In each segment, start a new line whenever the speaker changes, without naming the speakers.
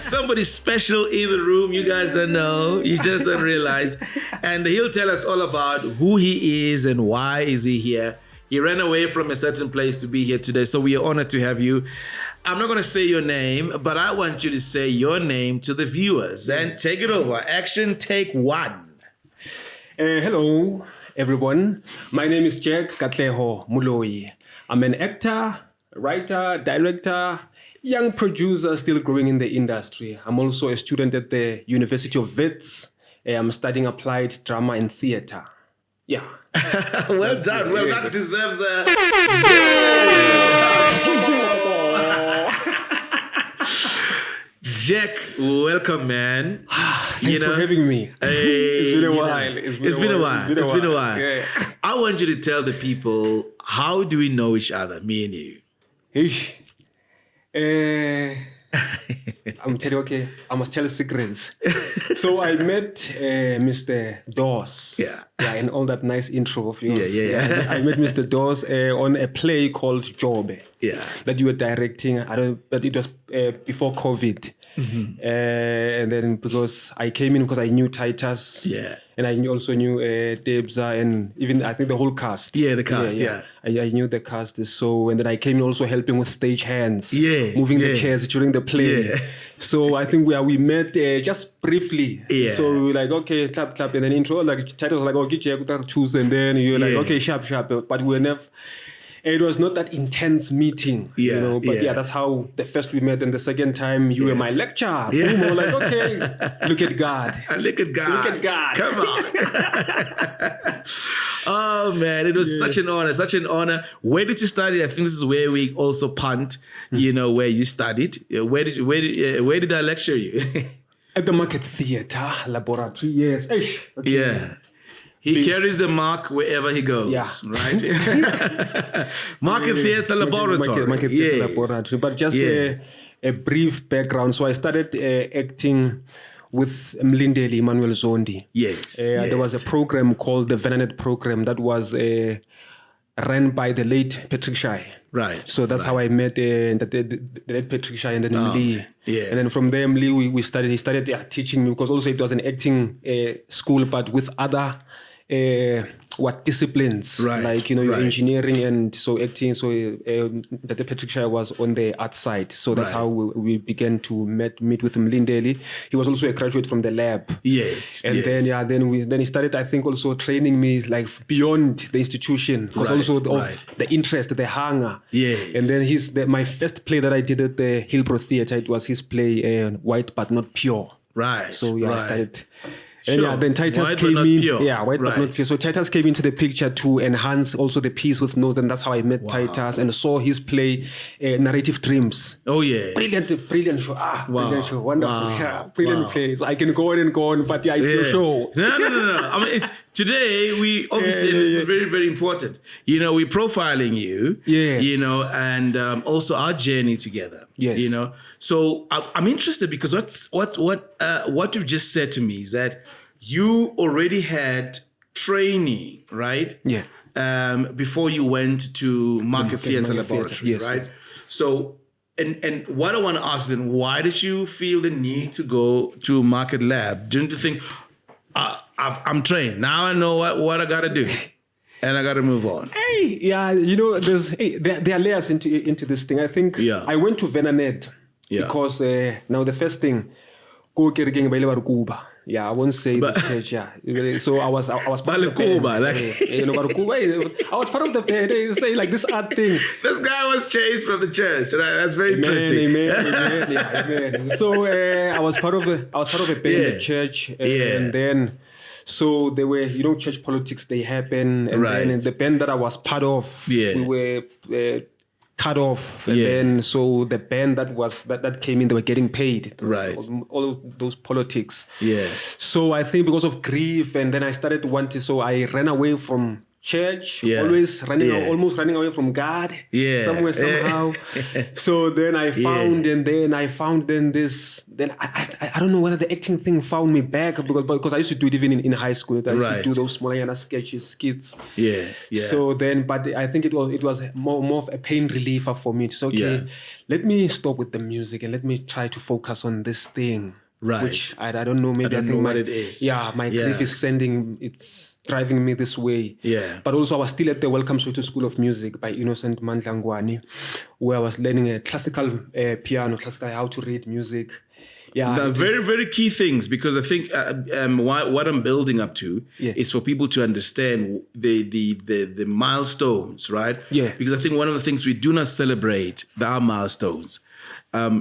somebody special in the room. You guys don't know. You just don't realize. And he'll tell us all about who he is and why is he here. He ran away from a certain place to be here today. So we are honored to have you. I'm not going to say your name, but I want you to say your name to the viewers. And take it over. Action, take one.
Hello, everyone. My name is Jack Moloi. I'm an actor, writer, director, young producer still growing in the industry. I'm also a student at the University of Wits. I'm studying applied drama and theater. Yeah.
Well done. Well, that deserves a... Jack, welcome, man.
Thanks for having me. It's been a while.
It's been a while.
Yeah.
I want you to tell the people, how do we know each other, me and you?
I'm telling you, okay, I must tell secrets. So I met Mr. Dawes.
Yeah,
and all that nice intro of yours.
Yeah.
I met Mr. Dawes on a play called Jobe.
Yeah.
That you were directing. But it was before COVID. Mm-hmm. And then because I came in because I knew Titus.
Yeah.
And I also knew Debza and even I think the whole cast.
Yeah, the cast, yeah.
I knew the cast. So, and then I came in also helping with stage hands.
Yeah.
Moving the chairs during the play.
Yeah.
So I think we met just briefly.
Yeah.
So we were like, okay, clap. And then intro, like Titus was like, okay, choose. And then you were like, okay, sharp. But we were never... It was not that intense meeting, you know. But that's how the first we met, and the second time you were my lecturer.
Yeah.
Boom, we were like, okay, look at God.
Look at God.
Look at God.
Come on. Oh man, it was such an honor. Where did you study? I think this is where we also punt. You know, where you studied. Where did I lecture you?
At the Market Theatre Laboratory. Yes. Okay.
Yeah. He carries the mark wherever he goes, right? Market Theatre Laboratory.
Market Theatre Laboratory. But just a brief background. So I started acting with Mlindeli Emmanuel Zondi.
Yes.
There was a program called the Venanet program that was ran by the late Patrick Shai.
Right.
So that's how I met the late Patrick Shai and then Mli.
Yeah.
And then from there, Mli, he started teaching me because also it was an acting school, but with other disciplines,
right,
like, you know, your engineering and so acting. So the Patrick Shire was on the art side. So that's how we began to meet with Mlindeli. He was also a graduate from the lab.
Yes.
And then he started, I think, also training me like beyond the institution because also of the interest, the hunger.
Yes.
And then my first play that I did at the Hillbrook Theatre, it was his play White But Not Pure.
Right.
So I started.
Sure.
And then Titus came in. Yeah, white but not pure. So Titus came into the picture to enhance also the piece with notes, and that's how I met Titus and saw his play, Narrative Dreams.
Oh yeah,
brilliant show. Brilliant show, wonderful, brilliant play. So I can go on, but it's your show.
No. I mean, today we obviously this is very, very important. You know, we're profiling you.
Yes.
You know, and also our journey together.
Yes.
You know, so I'm interested because what you've just said to me is that you already had training, right?
Yeah.
Before you went to Market Theatre Laboratory,
yes,
right?
Yes.
So, and what I want to ask then, why did you feel the need to go to Market Lab? Didn't you think, I'm trained, now I know what I got to do, and I got to move on?
Hey, yeah, you know, there are layers into this thing. I think I went to Venanet because now the first thing, I won't say the church. Yeah, so I was part of the band. I was part of the band. They say like this art thing.
This guy was chased from the church. Right? That's very interesting.
Amen. So I was part of a band in the church, and then so there were church politics. They happen, and then in the band that I was part of, we were. Cut off, and then so the band that came in, they were getting paid. All of those politics.
Yeah.
So I think because of grief, and then I started wanting. So I ran away from church, always almost running away from God, somewhere, somehow. So then I found, I don't know whether the acting thing found me back, because I used to do it even in high school. I used to do those small sketches, skits. So then, but I think it was more of a pain reliever for me to say, let me stop with the music and let me try to focus on this thing. Right. Which I don't know, maybe I think what it is. My grief is it's driving me this way. But also I was still at the Welcome to School of Music by Innocent Mandlangwani, where I was learning a classical piano, how to read music.
Very, very key things, because I think what I'm building up to is for people to understand the milestones, right? Because I think one of the things we do not celebrate are milestones.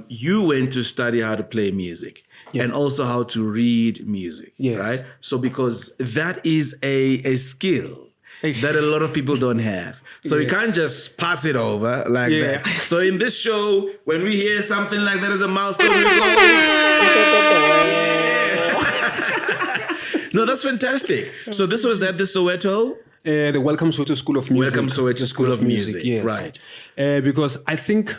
You went to study how to play music. And also how to read music, right? So because that is a skill that a lot of people don't have. So you can't just pass it over like that. So in this show, when we hear something like that as a milestone, we go, No, that's fantastic. So this was at the Soweto?
The Welcome Soweto School of Music.
Welcome Soweto School of Music,
yes.
Right.
Because I think,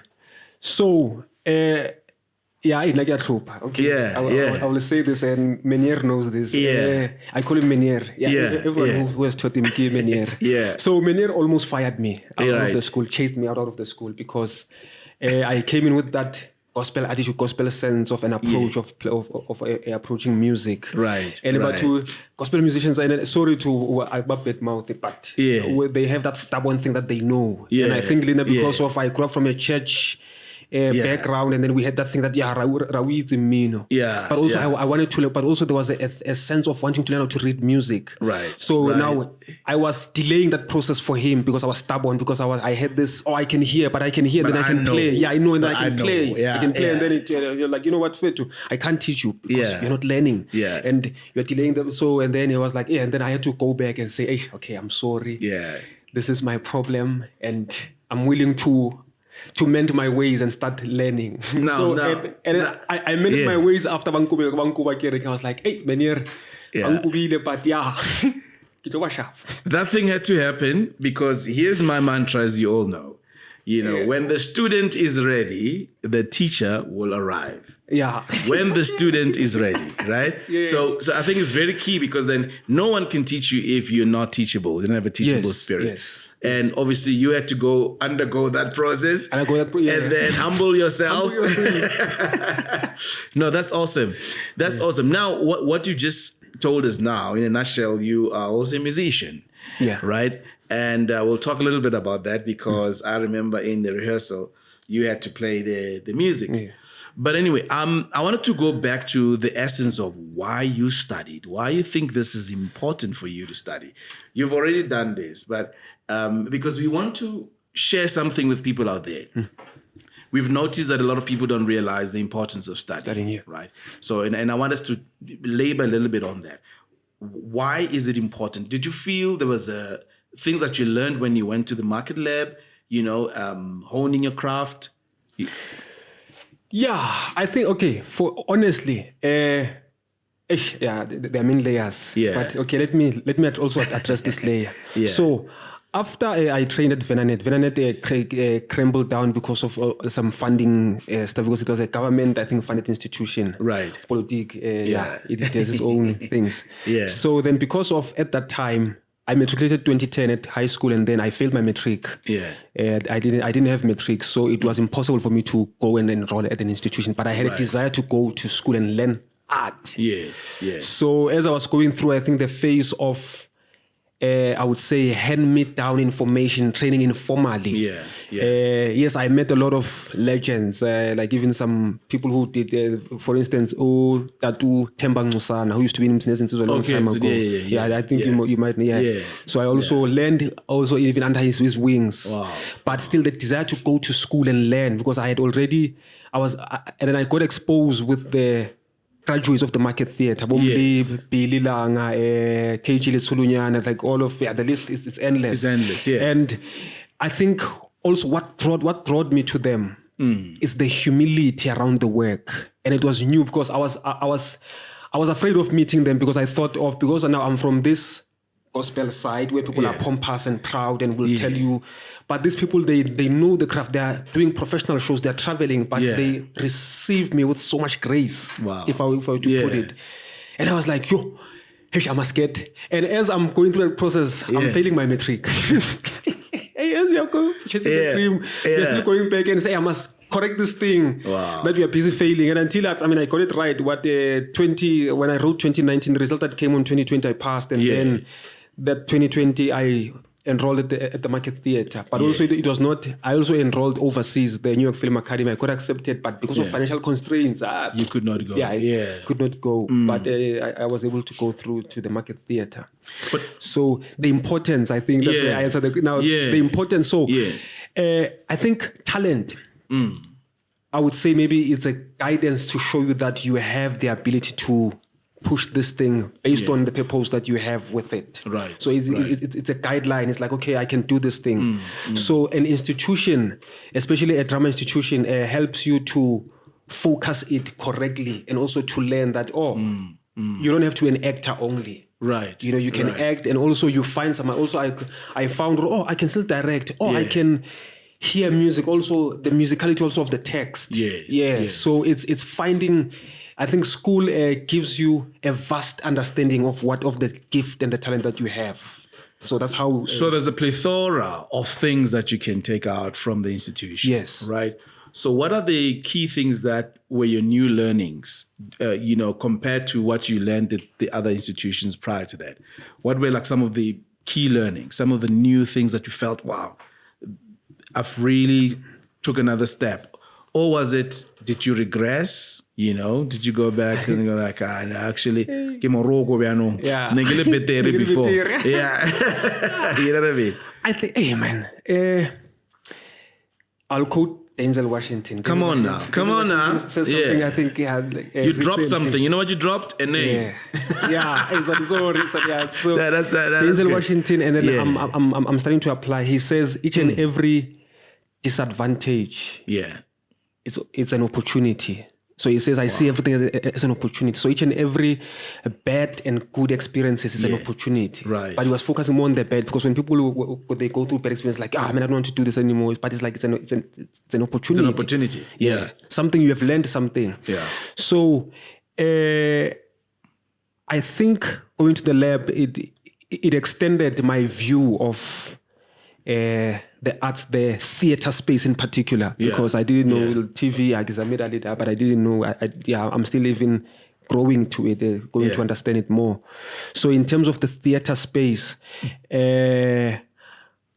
like a troop. Okay. I will say this, and Menier knows this. I call him Menier. Everyone who has taught him Menier. So Menier almost fired me out of the school, chased me out of the school, because I came in with that gospel attitude, gospel sense of an approach of approaching music.
Right.
And about to gospel musicians, and sorry to I bad mouth, but they have that stubborn thing that they know. And I think, Lina, because of I grew up from a church background, and then we had that thing that Rawi is Mino. But also I wanted to learn, but also there was a sense of wanting to learn how to read music.
Right.
So now I was delaying that process for him because I was stubborn, because I had this, I can hear, but I can hear, but then I can play. I know, and then I can play. I can play, and then you're like, you know what, Fetu, I can't teach you because you're not learning. And you're delaying that. So, and then it was like, and then I had to go back and say, hey, okay, I'm sorry. This is my problem, and I'm willing to mend my ways and start learning. I mended my ways after Vancouver Kering. I was like, hey, Menier, but
that thing had to happen, because here's my mantra, as you all know. When the student is ready, the teacher will arrive. When the student is ready, right? So I think it's very key, because then no one can teach you if you're not teachable. You don't have a teachable spirit. And obviously you had to undergo that process and then humble yourself. No, that's awesome. That's awesome. Now, what you just told us now, in a nutshell, you are also a musician, right? And we'll talk a little bit about that, because I remember in the rehearsal, you had to play the music. But anyway, I wanted to go back to the essence of why you studied, why you think this is important for you to study. You've already done this, but because we want to share something with people out there. We've noticed that a lot of people don't realize the importance of studying, right? So, and I want us to labor a little bit on that. Why is it important? Did you feel there was things that you learned when you went to the market lab, honing your craft?
I think, for honestly, there are many layers. But let me also address this layer. So after I trained at Venanet crumbled down because of some funding stuff, because it was a government, I think, funded institution.
Right.
Politique, it has its own things. So then, because of, at that time, I matriculated 2010 at high school, and then I failed my matric. I didn't have matric, so it was impossible for me to go and enroll at an institution. But I had a desire to go to school and learn art. So as I was going through, I think the phase of I would say hand-me-down information, training informally. Yes, I met a lot of legends, like even some people who did, for instance, Tatu Themba Ngusana, who used to be in Msnezin a long time ago. I think you might, So I also learned, even under his wings. But still the desire to go to school and learn, because I had already, and then I got exposed with the graduates of the market theatre, Billy Langa, KG Letsulunyana, like all of the list is endless. And I think also what brought me to them is the humility around the work. And it was new, because I was afraid of meeting them, because I thought because now I'm from this gospel side where people are pompous and proud and will tell you, but these people, they know the craft. They are doing professional shows, they're traveling, but they receive me with so much grace.
Wow.
If I were to put it. And I was like, yo, I must get. And as I'm going through that process, I'm failing my matric. As you're going, chasing the dream, you're still going back and say, I must correct this thing that we are busy failing. And until I got it right. When I wrote 2019, the result that came on 2020, I passed. And then that 2020, I enrolled at the Market Theatre. But also it was not, I also enrolled overseas, the New York Film Academy. I got accepted, but because of financial constraints,
you could not go.
I could not go. But I was able to go through to the Market Theatre. So the importance, I think that's where I answered the importance. So I think talent, I would say maybe it's a guidance to show you that you have the ability to push this thing based on the purpose that you have with it.
Right.
So it's a guideline. It's like, okay, I can do this thing. So an institution, especially a drama institution, helps you to focus it correctly and also to learn that, you don't have to be an actor only.
Right.
You can act, and also you find some. Also, I found, I can still direct. I can hear music. Also, the musicality also of the text.
Yes.
So it's finding. I think school gives you a vast understanding of the gift and the talent that you have. So that's how.
So there's a plethora of things that you can take out from the institution.
Yes.
Right. So what are the key things that were your new learnings, compared to what you learned at the other institutions prior to that? What were like some of the key learnings, some of the new things that you felt, wow, I've really took another step? Or was it, did you regress? Did you go back and go like, actually, give me a rogo piano.
Yeah.
Before. Yeah. You know what I mean?
I think, hey man, I'll quote Denzel Washington.
Come on now.
Said something, I think he had
you dropped something. You know what you dropped? A name.
So
that's
Denzel
good.
Washington, and then I'm starting to apply. He says each and every disadvantage, it's an opportunity. So he says, I see everything as an opportunity. So each and every bad and good experiences is an opportunity.
Right.
But he was focusing more on the bad, because when people they go through bad experience, like, I don't want to do this anymore. But it's like it's an opportunity.
It's an opportunity. Yeah.
Something you have learned something.
Yeah.
So I think going to the lab, it extended my view of the arts, the theater space in particular, because I didn't know TV. I guess I made a little, but I didn't know. I'm still even growing to it, going to understand it more. So in terms of the theater space,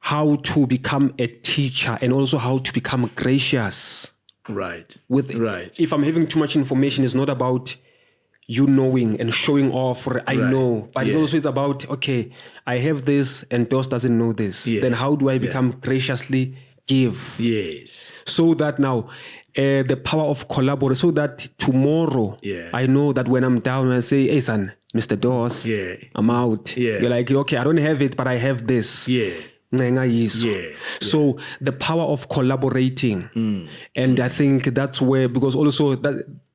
how to become a teacher and also how to become gracious.
Right.
If I'm having too much information, it's not about you knowing and showing off, or I know, but it also is about, okay, I have this and Dos doesn't know this. Then how do I become graciously give?
Yes.
So that now, the power of collaboration, so that tomorrow, I know that when I'm down, I say, hey son, Mr. Dos, I'm out. You're like, okay, I don't have it, but I have this. So the power of collaborating. And I think that's where, because also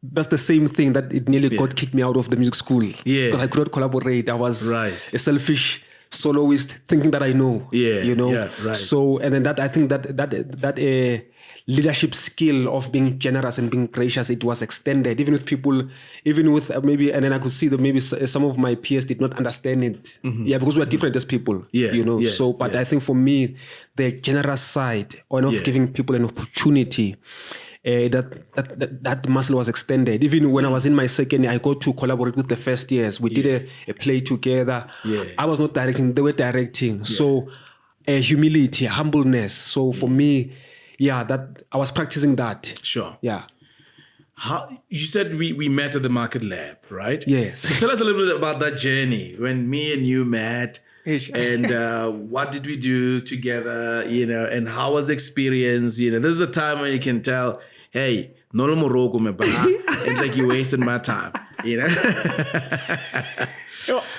that's the same thing that it nearly got kicked me out of the music school. Because I could not collaborate. I was a selfish soloist thinking that I know. So, and then that, I think that leadership skill of being generous and being gracious, it was extended even with people, even with maybe, and then I could see that maybe some of my peers did not understand it. Because we're different as people. So, but I think for me, the generous side, of giving people an opportunity, that muscle was extended. Even when I was in my second year, I got to collaborate with the first years. We did a play together. I was not directing, they were directing. So humility, humbleness. So for me, that I was practicing that.
Sure.
Yeah.
How you said we met at the Market Lab, right?
Yes.
So tell us a little bit about that journey when me and you met. And what did we do together, and how was the experience? This is a time when you can tell, hey, no more rogo me ba. It's like you wasted my time,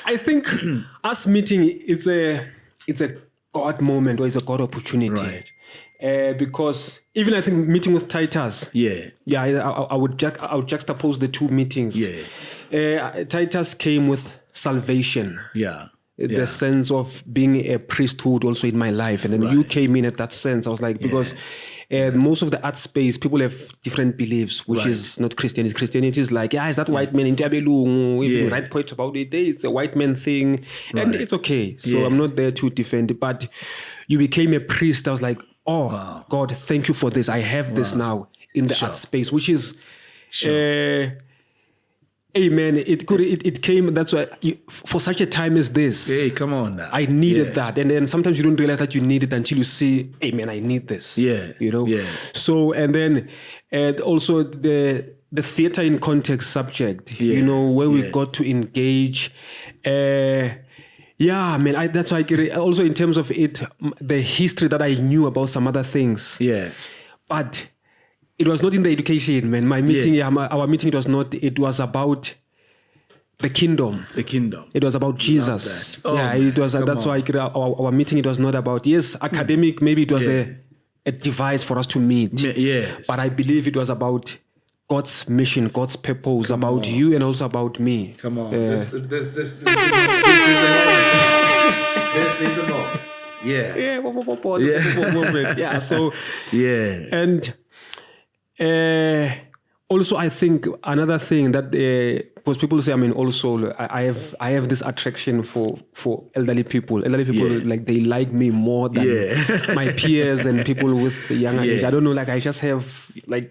I think us meeting, it's a God moment, or it's a God opportunity.
Right.
Because even I think meeting with Titus, I would juxtapose the two meetings. Titus came with salvation. the sense of being a priesthood also in my life. And then you came in at that sense. I was like, because most of the art space, people have different beliefs, which is not Christianity. Christianity is like, is that white man in Tabelung? If you write poetry about it, it's a white man thing. And it's okay. So I'm not there to defend it. But you became a priest. I was like, God, thank you for this. I have this now in the art space, which is... Amen. It came. That's why for such a time as this.
Hey, come on now.
I needed that, and then sometimes you don't realize that you need it until you see, Amen, I need this.
Yeah.
You know.
Yeah.
So and then also the theater in context subject. You know, where we got to engage. That's why I get it. Also in terms of it, the history that I knew about some other things.
Yeah.
But it was not in the education, man. My meeting, our meeting, it was about the kingdom.
The kingdom.
It was about Jesus. It was. That's why our meeting, it was not about, academic, maybe it was a device for us to meet. But I believe it was about God's mission, God's purpose, about you and also about me.
Come on. There's a more.
So, and also I think another thing that because people say, also I have this attraction for elderly people. Like they like me more than my peers and people with younger age. I don't know, like I just have have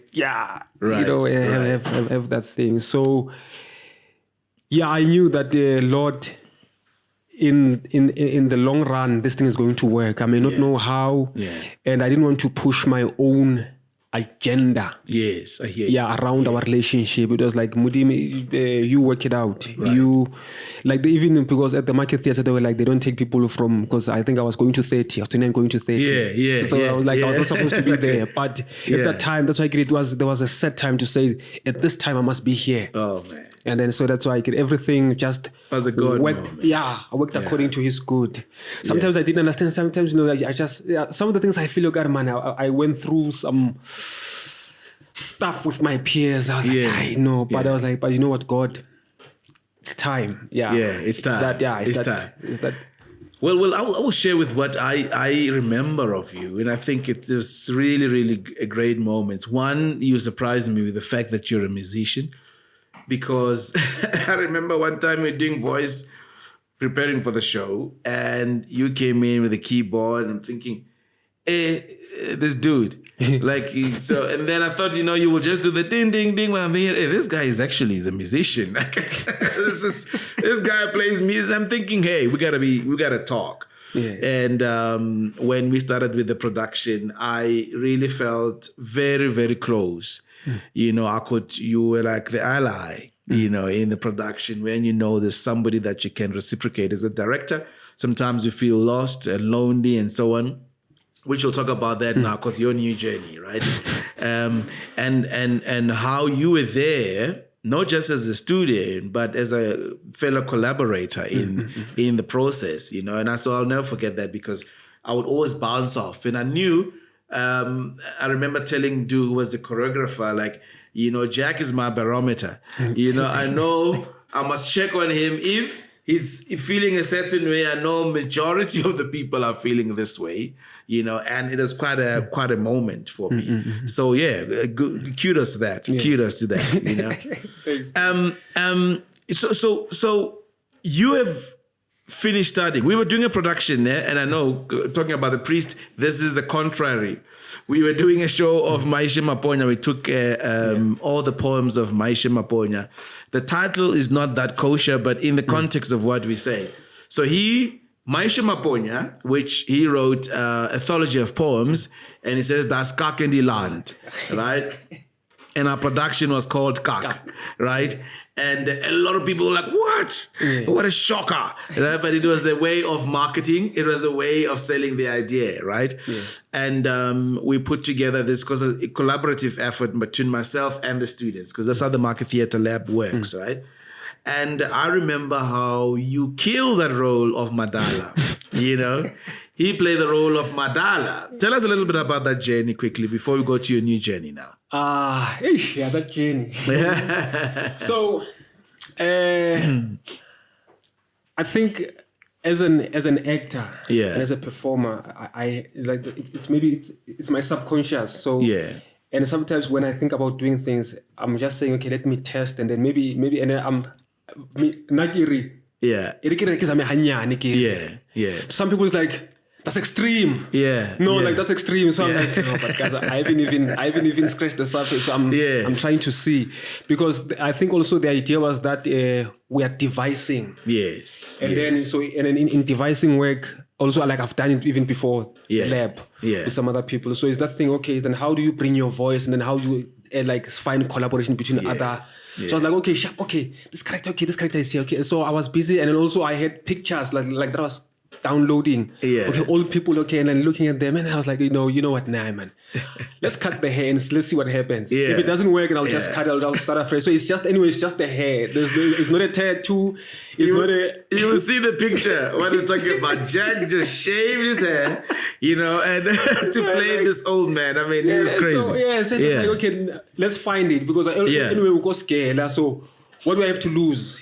that thing. So I knew that the Lord, in the long run, this thing is going to work. I may not know how, and I didn't want to push my own agenda.
Yes, I hear you.
Around our relationship. It was like, Mudimi, you work it out. Right. You, like, even because at the market theater, they were like, they don't take people from, because I think I was going to 30. I was 29 going to 30. So I was like, I was not supposed to be there. But at that time, that's why there was a set time to say, at this time, I must be here.
Oh, man.
And then so that's why everything just
as a God
worked. I worked according to His good. Sometimes I didn't understand. Sometimes I just some of the things I feel, God, man, I went through some stuff with my peers. I was like, I know, but I was like, but you know what, God, it's time.
It's time.
It's time.
Well, I will share with what I remember of you, and I think it was really, really a great moments. One, you surprised me with the fact that you're a musician. Because I remember one time we were doing voice, preparing for the show, and you came in with a keyboard, and I'm thinking, this dude. And then I thought, you will just do the ding, ding, ding when I'm here. This guy is a musician. This guy plays music. I'm thinking, hey, we gotta talk. And when we started with the production, I really felt very, very close. You were like the ally, in the production, when there's somebody that you can reciprocate. As a director, sometimes you feel lost and lonely and so on, which we'll talk about that now, because your new journey, right? And how you were there, not just as a student, but as a fellow collaborator in the process, and I'll never forget that, because I would always bounce off, and I knew. I remember telling Du, who was the choreographer, like, Jack is my barometer. I know I must check on him. If he's feeling a certain way, I know majority of the people are feeling this way, and it was quite a moment for me. So kudos to that. Kudos to that, So you have finished studying. We were doing a production there, and I know, talking about the priest, this is the contrary. We were doing a show of Maisha Maponya. We took all the poems of Maisha Maponya. The title is not that kosher, but in the context of what we say. So Maisha Maponya, which he wrote a theology of poems, and he says, that's Kak in the land, right? And our production was called Kak, right? And a lot of people were like, what? What a shocker. Right? But it was a way of marketing. It was a way of selling the idea, right? And we put together this, because a collaborative effort between myself and the students, because that's how the Market Theatre Lab works, right? And I remember how you killed that role of Madala, He played the role of Madala. Tell us a little bit about that journey quickly before we go to your new journey now.
That journey. So, I think as an actor,
Yeah.
and as a performer, I like it's my subconscious. So
yeah.
And sometimes when I think about doing things, I'm just saying, okay, let me test, and then maybe, and then
Yeah. Yeah.
Some people is like, that's extreme.
Yeah.
No,
yeah.
like that's extreme. So I'm like, no, but guys, I haven't even scratched the surface. I'm trying to see, because I think also the idea was that we are devising.
Yes.
And then in devising work, also like I've done it even before the lab with some other people. So it's that thing, okay, then how do you bring your voice, and then how do you like find collaboration between other. So I was like, okay, this character is here. Okay. So I was busy, and then also I had pictures like that I was downloading. Okay, old people, okay, and then looking at them, and I was like, you know what, nah, man. Let's cut the hair and let's see what happens. If it doesn't work, and I'll just cut it, I'll start afresh. So it's just the hair. It's not a tattoo. You
will see the picture when we're talking about. Jack just shaved his hair, and to play this old man. I mean, it's crazy.
So like, okay, let's find it, because anyway we go scared. So what do I have to lose?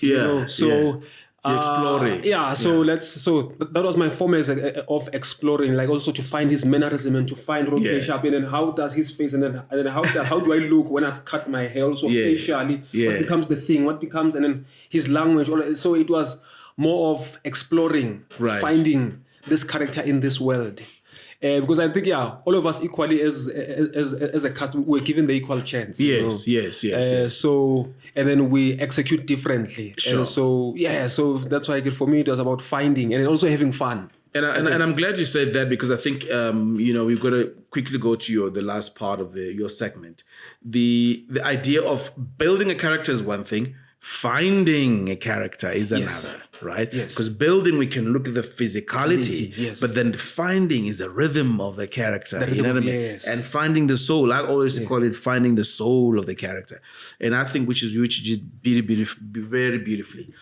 So.
Exploring.
So that was my form of exploring, like also to find his mannerism and to find Sharp, and then how does his face, and then how do I look when I've cut my hair, also facially, what becomes the thing, what becomes, and then his language. So it was more of exploring, finding this character in this world. Because I think, all of us equally as a cast, we're given the equal chance.
Yes.
So, and then we execute differently.
Sure.
And so that's why for me it was about finding and also having fun.
And I'm glad you said that, because I think we've got to quickly go to the last part of your segment. The idea of building a character is one thing. Finding a character is another, right?
Yes.
Because building, we can look at the physicality, but then the finding is the rhythm of the character. You know what I mean?
Yes.
And finding the soul. I always call it finding the soul of the character. And I think which is very beautifully.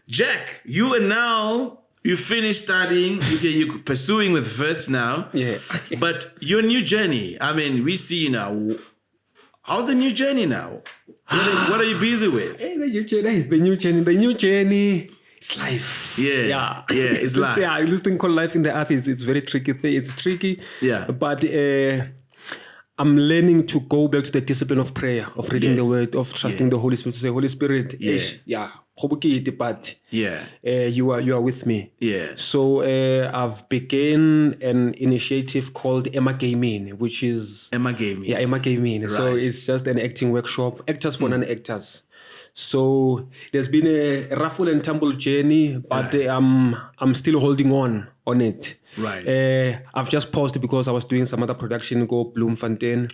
Jack, you are now, you finished studying, you're pursuing with Verts now.
Yeah.
But your new journey, I mean, we see now. How's the new journey now? What are you busy with?
The new journey. It's life.
It's life.
This thing called life in the arts it's very tricky thing. It's tricky. But I'm learning to go back to the discipline of prayer, of reading the word, of trusting the Holy Spirit. To say, Holy Spirit, but you are with me. So I've begun an initiative called Emma Gaming, which is
Emma Gaming.
Emma Gaming. Right. So it's just an acting workshop, actors for non-actors. So there's been a ruffle and tumble journey, but I'm still holding on it.
Right.
I've just paused because I was doing some other production, go Bloemfontein.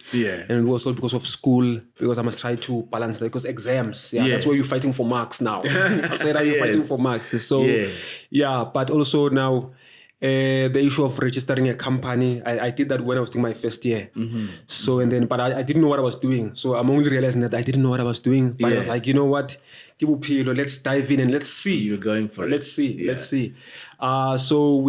And also because of school, because I must try to balance that, because exams. That's where you're fighting for marks now. That's where you're fighting for marks. So but also now the issue of registering a company. I did that when I was doing my first year. So but I didn't know what I was doing. So I'm only realizing that I didn't know what I was doing. But I was like, you know what? Let's dive in and let's see.
You're going for it.
Let's see. So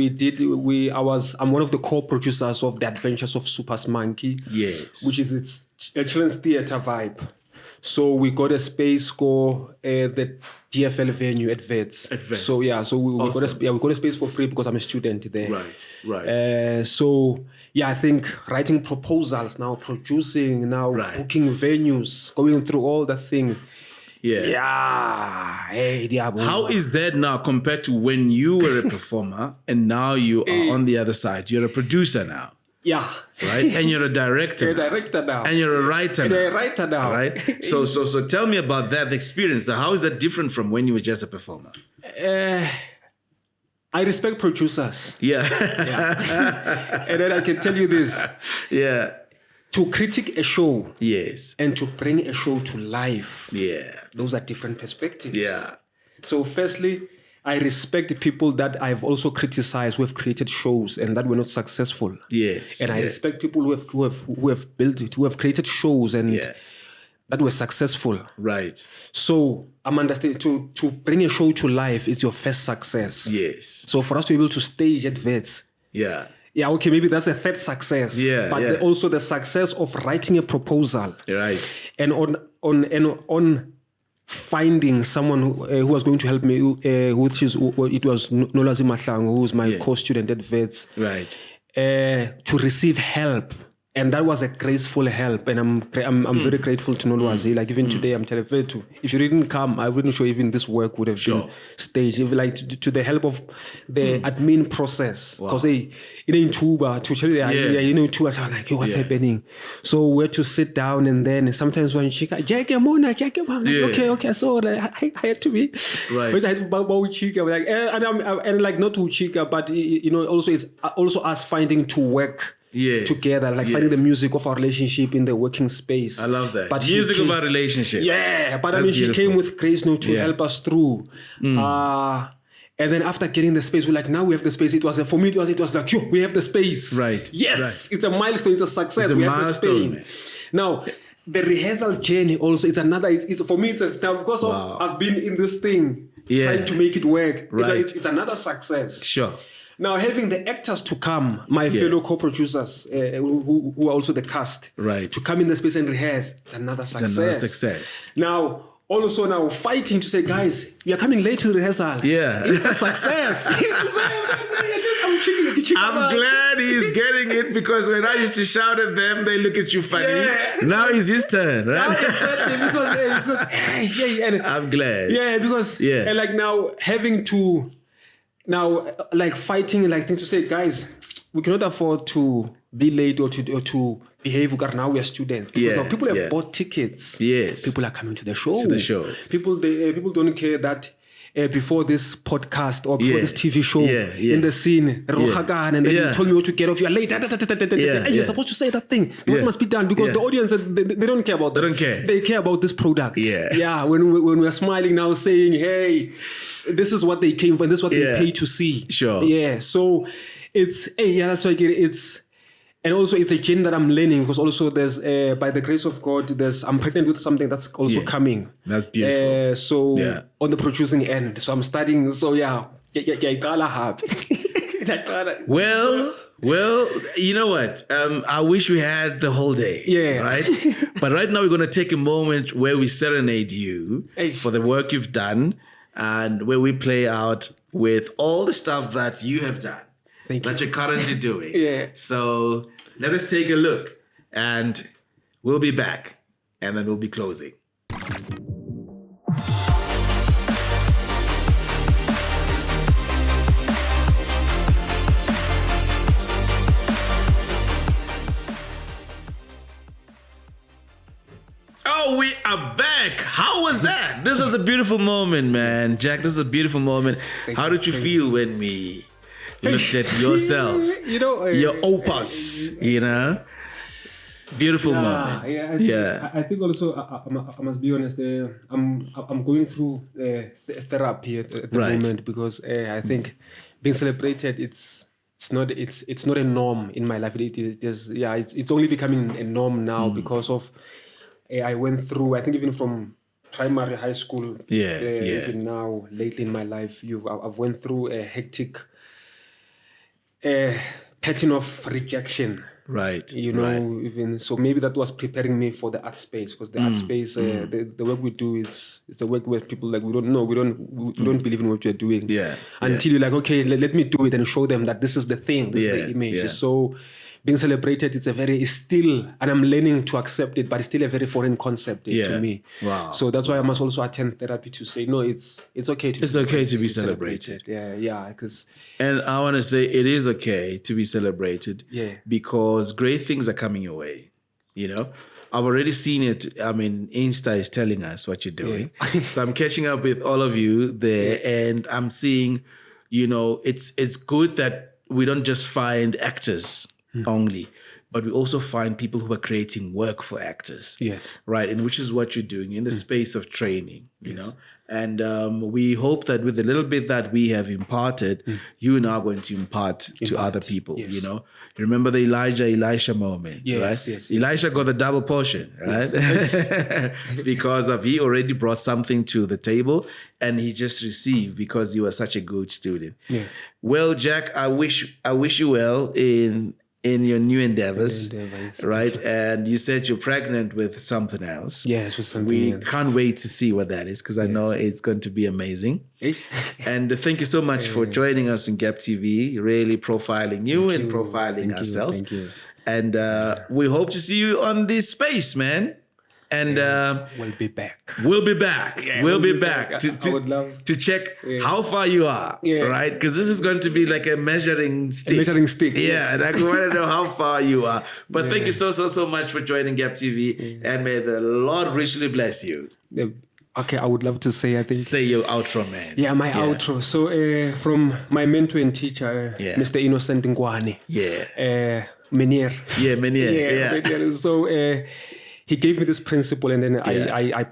I'm one of the co-producers of The Adventures of Super's Monkey.
Yes.
Which is it's a children's theater vibe. So we got a space for the DFL venue at Vets. So we got a space for free because I'm a student there.
Right.
I think writing proposals now, producing now, booking venues, going through all the things. How
is that now compared to when you were a performer and now you are on the other side? You're a producer now. Right? And you're a director. And you're a writer now. Right? So tell me about that experience. How is that different from when you were just a performer?
I respect producers.
And
then I can tell you this. To critique a show. And to bring a show to life. Those are different perspectives. So firstly, I respect people that I've also criticized who have created shows and that were not successful. And I respect people who have built it, who have created shows and that were successful.
Right.
So I'm understanding to bring a show to life is your first success. So for us to be able to stage at Vets. Okay, maybe that's a third success. But also the success of writing a proposal.
Right.
And on finding someone who was going to help me, it was Nolazi Mahlangu, who was my co-student at Vets,
right,
to receive help. And that was a graceful help, and I'm very grateful to Nolwazi. Like even today, I'm telling you, if you didn't come, I wouldn't sure even this work would have been staged. If like to the help of the admin process, because in Tuba to tell you, to us, I was like, yo, what's happening? So we had to sit down, and then sometimes when she got Jack Mona, I'm like, okay, so like, I had to be right. I had to bow Chika, like, and like not to Chika, but also it's also us finding to work. Together, like finding the music of our relationship in the working space.
I love that.
But
music of our relationship.
Yeah, but that's she came with grace to help us through. And then after getting the space, we're like, now we have the space. For me, it was like, yo, we have the space.
Right.
Yes, it's a milestone. It's a success. We have the space. Now, the rehearsal journey also, it's for me, it's now because of I've been in this thing trying to make it work. Right. It's another success.
Sure.
Now, having the actors to come, my fellow co-producers, who are also the cast, to come in the space and rehearse, it's another success. Now, also now fighting to say, guys, we are coming late to the rehearsal.
Yeah.
It's a success.
I'm glad he's getting it, because when I used to shout at them, they look at you funny. Yeah. Now it's his turn, right?
Because
I'm glad.
Yeah, because and like now having to... Now, like fighting, like things to say, guys, we cannot afford to be late or to behave because now we are students. Because now people have bought tickets.
Yes.
People are coming to the show. People don't care that before this podcast or before this TV show in the scene, and then you told me what to get off. You're late. And you're supposed to say that thing. What must be done? Because the audience, they don't care about that.
They don't care.
They care about this product.
Yeah.
When we're smiling now, saying, hey, this is what they came for, and this is what they paid to see.
Sure.
Yeah. So it's that's why I get it. And also it's a journey that I'm learning, because also there's by the grace of God, I'm pregnant with something that's also coming.
That's beautiful.
On the producing end, so I'm studying. So
Well, you know what? I wish we had the whole day.
Yeah.
Right? But right now we're going to take a moment where we serenade you for the work you've done, and where we play out with all the stuff that you have done. That you're currently doing. So let us take a look, and we'll be back, and then we'll be closing. Oh, we are back. How was that? This was a beautiful moment, man. Jack, this is a beautiful moment. How did you feel when we looked at yourself, your opus, beautiful moment.
I think also I must be honest. I'm going through therapy at the moment, because I think being celebrated, it's not a norm in my life. It's only becoming a norm now because of I went through. I think even from primary, high school, even now lately in my life, I've went through a hectic pattern of rejection, even so maybe that was preparing me for the art space, because the art space, the work we do, it's a work where people like we don't believe in what we're doing until you're like, okay, let me do it and show them that this is the thing, this is the image. So being celebrated, it's still, and I'm learning to accept it, but it's still a very foreign concept to me.
Wow.
So that's why I must also attend therapy to say, no, it's okay to
be celebrated.
Because
and I want to say it is okay to be celebrated. Because great things are coming your way. I've already seen it. I mean, Insta is telling us what you're doing. So I'm catching up with all of you there, and I'm seeing, it's good that we don't just find actors only, but we also find people who are creating work for actors.
Yes.
Right. And which is what you're doing in the space of training, you know. And we hope that with the little bit that we have imparted, you are now going to impart to other people, you know. Remember the Elisha moment, right? Elisha got the double portion, right? Because he already brought something to the table, and he just received because he was such a good student. Well, Jack, I wish you well in in your new endeavors, right? And you said you're pregnant with something else.
Yes, with something else.
We can't wait to see what that is because I know it's going to be amazing. And thank you so much for joining us in GAPTV, really profiling you and profiling ourselves.
Thank you.
And we hope to see you on this space, man. And
we'll be back.
We'll be back.
Yeah,
we'll be back
I would love
to check how far you are, right? Because this is going to be like a measuring stick. Yeah, and I want to know how far you are. But thank you so much for joining GAPTV, and may the Lord richly bless you.
Okay, I would love to say,
say your outro, man.
Yeah, my outro. So from my mentor and teacher, Mr. Innocent Ngwane. Menier.
Yeah, Menier.
So he gave me this principle, and then I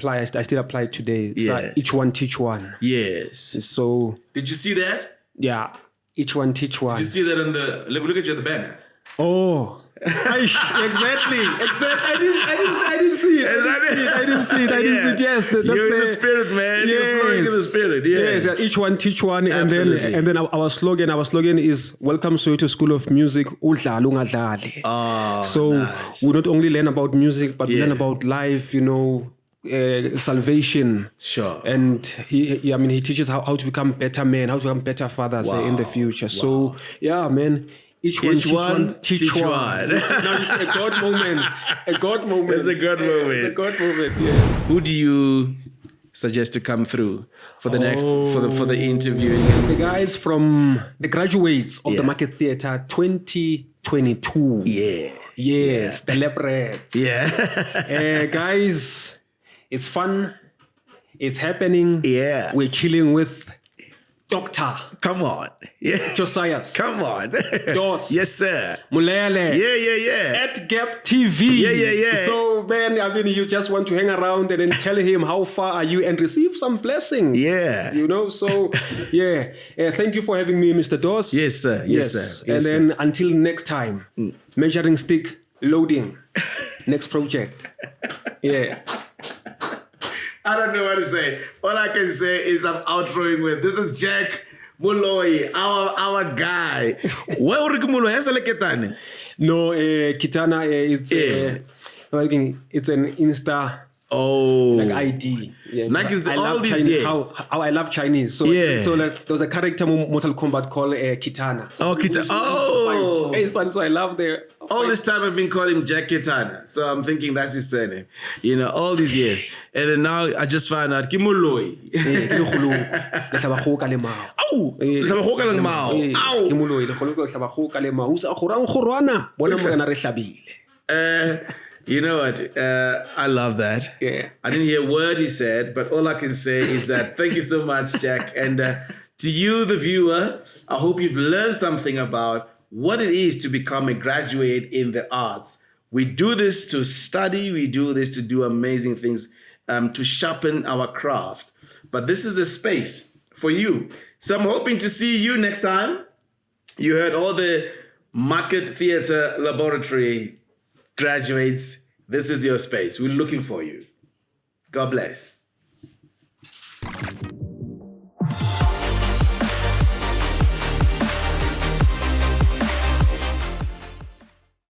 still apply it today. So each one teach one.
Yes.
So
did you see that?
Yeah, each one teach one.
Did you see that on the look at you at the banner?
Oh. Exactly. I didn't see it. Yes,
you're in the spirit, man. You're flowing in the spirit.
Yes, each one teach one, and then our slogan is Welcome to School of Music.
Oh,
so
nice.
we not only learn about music, but we learn about life. Salvation.
Sure.
And he teaches how to become better men, how to become better fathers in the future. So man. Each one teach one. Now it's a God moment.
It's a God moment.
It's a God moment. Yeah.
Who do you suggest to come through for the next for the interview?
The guys from the graduates of the Market Theatre 2022. Yes, the Leopards. Guys, it's fun. It's happening. We're chilling with Doctor.
Come on.
Josias.
Come on.
Dos.
Yes, sir.
Mulele.
Yeah.
At GAPTV.
Yeah.
So, man, you just want to hang around and then tell him how far are you and receive some blessings.
Yeah.
So, thank you for having me, Mr. Dos.
Yes, sir. Yes,
and then until next time, measuring stick, loading. Next project.
I don't know what to say. All I can say is I'm outroing with this is Jack Moloi, our guy. Where would Moloi?
No, Kitana. It's an Insta. Like ID.
I love Chinese.
How I love Chinese. So there was a character in Mortal Kombat called Kitana.
So Kitana.
So I love the.
All this time I've been calling him Jack Kitana. So I'm thinking that's his surname. All these years. And then now I just found out Kimoloi. You know what? I love that. I didn't hear a word he said, but all I can say is that thank you so much, Jack. And to you, the viewer, I hope you've learned something about what it is to become a graduate in the arts. We do this to study. We do this to do amazing things, to sharpen our craft. But this is a space for you. So I'm hoping to see you next time. You heard all the Market Theatre Laboratory graduates. This is your space. We're looking for you. God bless.